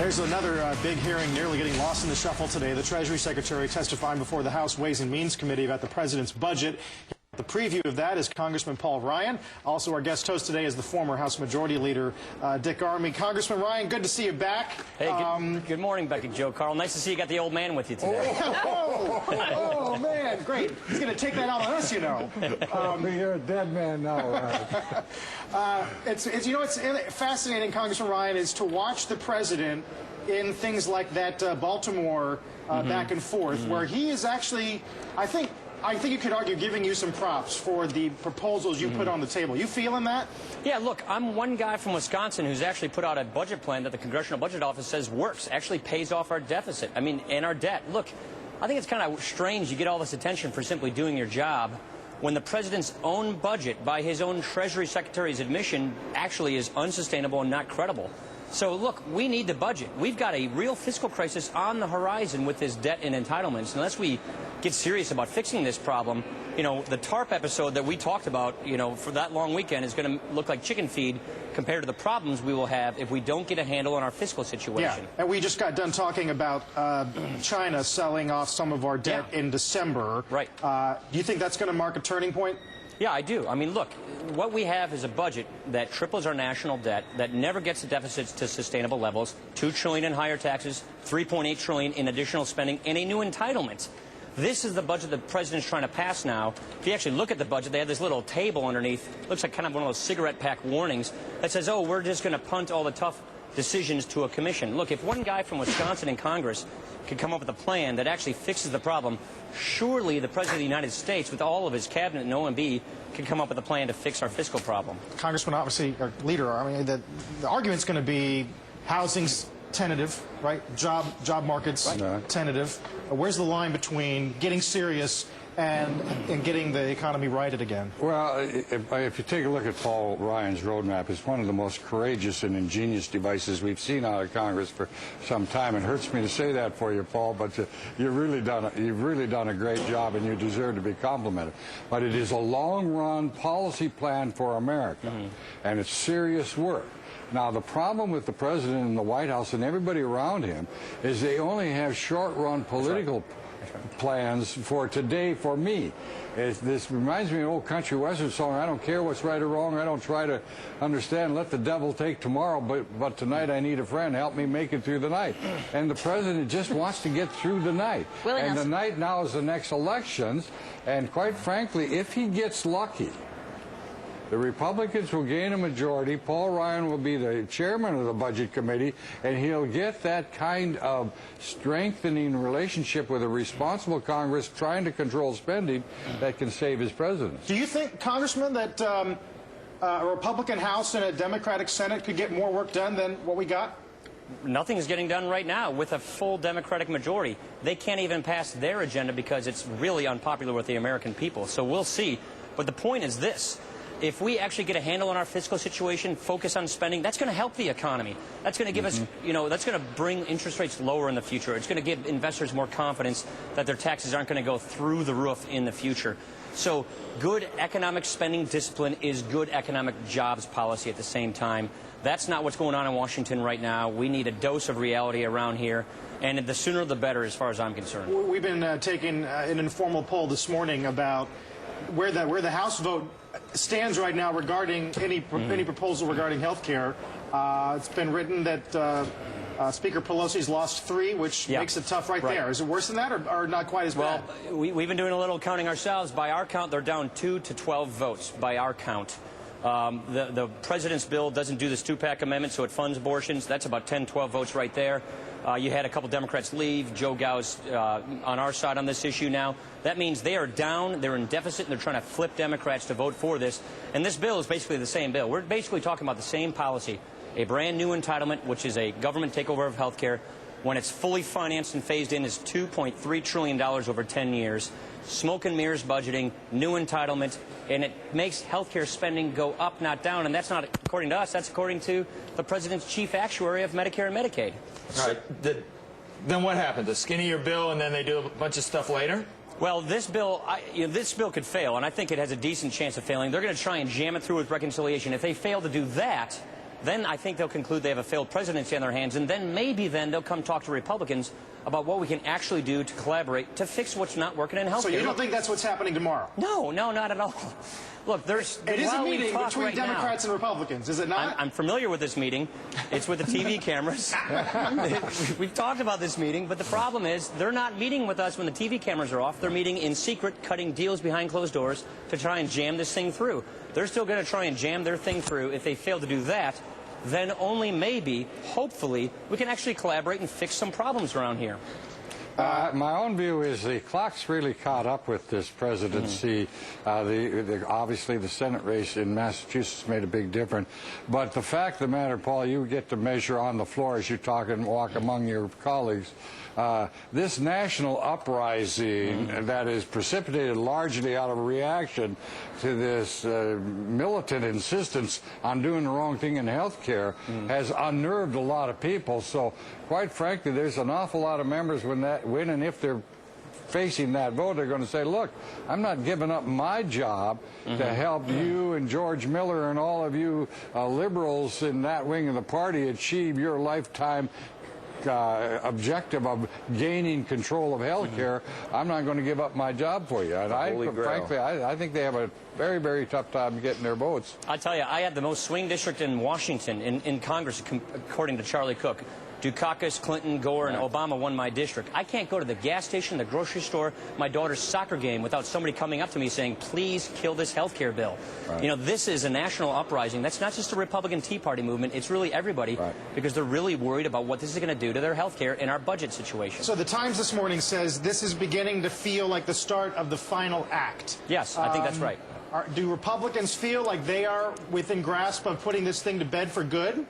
There's another big hearing nearly getting lost in the shuffle today. The Treasury Secretary testifying before the House Ways and Means Committee about the president's budget. The preview of that is Congressman Paul Ryan. Also, our guest host today is the former House Majority Leader, Dick Armey. Congressman Ryan, good to see you back. Hey, good morning, Becky Joe Carl. Nice to see you got the old man with you today. Oh, man, great. He's going to take that out on us, you know. You're a dead man now, Ryan. It's fascinating, Congressman Ryan, is to watch the president in things like that Baltimore back and forth, where he is actually, I think you could argue, giving you some props for the proposals you put on the table. You feeling that? Yeah, look, I'm one guy from Wisconsin who's actually put out a budget plan that the Congressional Budget Office says works, actually pays off our deficit, and our debt. Look, I think it's kind of strange you get all this attention for simply doing your job when the president's own budget, by his own Treasury Secretary's admission, actually is unsustainable and not credible. So, look, we need the budget. We've got a real fiscal crisis on the horizon with this debt and entitlements. Unless we get serious about fixing this problem, the TARP episode that we talked about, for that long weekend is going to look like chicken feed compared to the problems we will have if we don't get a handle on our fiscal situation. Yeah, and we just got done talking about China selling off some of our debt in December. Right. Do you think that's going to mark a turning point? Yeah, I do. Look, what we have is a budget that triples our national debt, that never gets the deficits to sustainable levels, $2 trillion in higher taxes, $3.8 trillion in additional spending, and a new entitlement. This is the budget the president's trying to pass now. If you actually look at the budget, they have this little table underneath. Looks like kind of one of those cigarette pack warnings that says, oh, we're just going to punt all the tough decisions to a commission. Look, if one guy from Wisconsin in Congress could come up with a plan that actually fixes the problem, surely the President of the United States, with all of his cabinet and OMB, can come up with a plan to fix our fiscal problem. Congressman, obviously, or leader, the argument's going to be housing's tentative, right? Job market's tentative. Where's the line between getting serious and getting the economy righted again? Well, if you take a look at Paul Ryan's roadmap, it's one of the most courageous and ingenious devices we've seen out of Congress for some time. It hurts me to say that for you, Paul, but you've really done a great job, and you deserve to be complimented. But it is a long-run policy plan for America, and it's serious work. Now, the problem with the president and the White House and everybody around him is they only have short-run political plans for today for me. This reminds me of an old country western song. I don't care what's right or wrong. I don't try to understand. Let the devil take tomorrow, but tonight I need a friend. Help me make it through the night. And the president just wants to get through the night. And the night now is the next elections. And quite frankly, if he gets lucky, the Republicans will gain a majority. Paul Ryan will be the chairman of the Budget Committee, and he'll get that kind of strengthening relationship with a responsible Congress trying to control spending that can save his presidency. Do you think, Congressman, that a Republican House and a Democratic Senate could get more work done than what we got? Nothing's getting done right now with a full Democratic majority. They can't even pass their agenda because it's really unpopular with the American people. So we'll see. But the point is this. If we actually get a handle on our fiscal situation, focus on spending, that's going to help the economy. That's going to give us, that's going to bring interest rates lower in the future. It's going to give investors more confidence that their taxes aren't going to go through the roof in the future. So good economic spending discipline is good economic jobs policy at the same time. That's not what's going on in Washington right now. We need a dose of reality around here, and the sooner the better as far as I'm concerned. We've been taking an informal poll this morning about where the House vote stands right now regarding any proposal regarding health care. It's been written that Speaker Pelosi's lost 3, which makes it tough right there. Is it worse than that, or not quite as bad? Well, we've been doing a little counting ourselves. By our count, they're down 2 to 12 votes, by our count. The president's bill doesn't do this 2-pack amendment, so it funds abortions. That's about 10, 12 votes right there. You had a couple Democrats leave. Joe Gow's on our side on this issue now. That means they are down, they're in deficit, and they're trying to flip Democrats to vote for this. And this bill is basically the same bill. We're basically talking about the same policy, a brand new entitlement, which is a government takeover of health care. When it's fully financed and phased in, is $2.3 trillion over 10 years. Smoke and mirrors budgeting, new entitlement, and it makes health care spending go up, not down. And that's not according to us. That's according to the president's chief actuary of Medicare and Medicaid. All right. Then what happened? The skinnier bill, and then they do a bunch of stuff later? Well, this bill, this bill could fail, and I think it has a decent chance of failing. They're going to try and jam it through with reconciliation. If they fail to do that, then I think they'll conclude they have a failed presidency on their hands, and then maybe then they'll come talk to Republicans about what we can actually do to collaborate to fix what's not working in health care. So you don't think that's what's happening tomorrow? No, not at all. Look, It is a meeting between Democrats and Republicans, is it not? I'm familiar with this meeting. It's with the TV cameras. We've talked about this meeting, but the problem is they're not meeting with us when the TV cameras are off. They're meeting in secret, cutting deals behind closed doors to try and jam this thing through. They're still going to try and jam their thing through. If they fail to do that, then only maybe, hopefully, we can actually collaborate and fix some problems around here. My own view is the clock's really caught up with this presidency. Obviously, the Senate race in Massachusetts made a big difference. But the fact of the matter, Paul, you get to measure on the floor as you talk and walk among your colleagues. This national uprising that is precipitated largely out of a reaction to this militant insistence on doing the wrong thing in health care has unnerved a lot of people. So, quite frankly, there's an awful lot of members when and if they're facing that vote, they're going to say, look, I'm not giving up my job to help you and George Miller and all of you liberals in that wing of the party achieve your lifetime objective of gaining control of health care. I'm not going to give up my job for you. And frankly, I think they have a very, very tough time getting their votes. I'll tell you, I had the most swing district in Washington, in Congress, according to Charlie Cook. Dukakis, Clinton, Gore, and Obama won my district. I can't go to the gas station, the grocery store, my daughter's soccer game without somebody coming up to me saying, please kill this health care bill. Right. You know, this is a national uprising. That's not just a Republican Tea Party movement. It's really everybody, because they're really worried about what this is going to do to their health care and our budget situation. So the Times this morning says this is beginning to feel like the start of the final act. Yes, I think that's right. Do Republicans feel like they are within grasp of putting this thing to bed for good?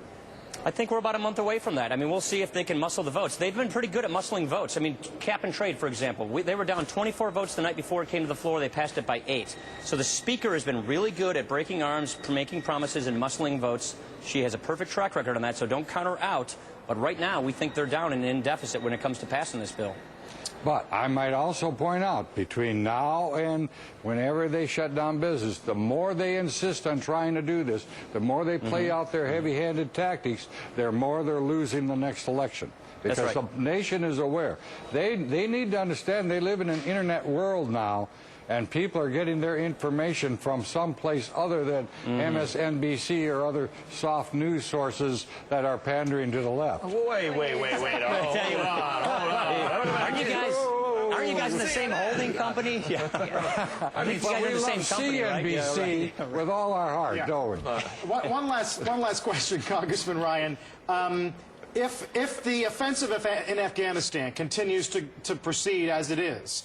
I think we're about a month away from that. I mean, we'll see if they can muscle the votes. They've been pretty good at muscling votes. I mean, cap and trade, for example. They were down 24 votes the night before it came to the floor. They passed it by 8. So the Speaker has been really good at breaking arms, making promises, and muscling votes. She has a perfect track record on that, so don't count her out. But right now, we think they're down and in deficit when it comes to passing this bill. But I might also point out, between now and whenever they shut down business, the more they insist on trying to do this, the more they play out their heavy-handed tactics, the more they're losing the next election. Because the nation is aware. They need to understand they live in an internet world now, and people are getting their information from someplace other than MSNBC or other soft news sources that are pandering to the left. Wait. Hold on. Aren't you guys in the same holding company? Yeah. I mean, you guys are in the same company, CNBC right? with all our heart, don't we? One last question, Congressman Ryan. If the offensive in Afghanistan continues to proceed as it is,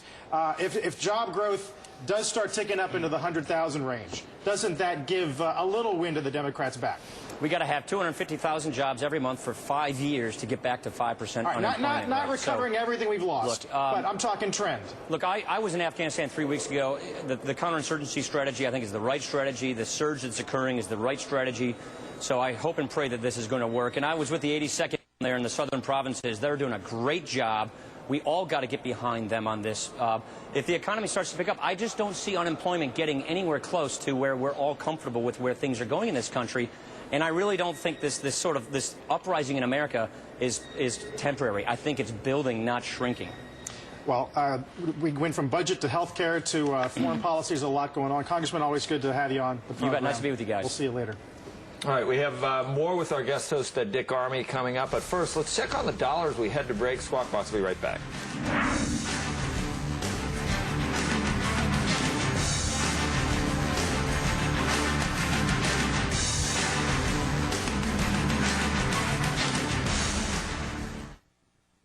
if job growth does start ticking up into the 100,000 range, doesn't that give a little wind to the Democrats' back? We got to have 250,000 jobs every month for 5 years to get back to 5% unemployment. Not recovering everything we've lost, look, but I'm talking trend. Look, I was in Afghanistan 3 weeks ago. The counterinsurgency strategy, I think, is the right strategy. The surge that's occurring is the right strategy. So I hope and pray that this is going to work. And I was with the 82nd there in the southern provinces. They're doing a great job. We all got to get behind them on this. If the economy starts to pick up, I just don't see unemployment getting anywhere close to where we're all comfortable with where things are going in this country. And I really don't think this uprising in America is temporary. I think it's building, not shrinking. Well, we went from budget to health care to foreign policy. There's a lot going on. Congressman, always good to have you on the program. You bet. Nice to be with you guys. We'll see you later. All right, we have more with our guest host, Dick Armey, coming up. But first, let's check on the dollars. We head to break. Squawk Box will be right back.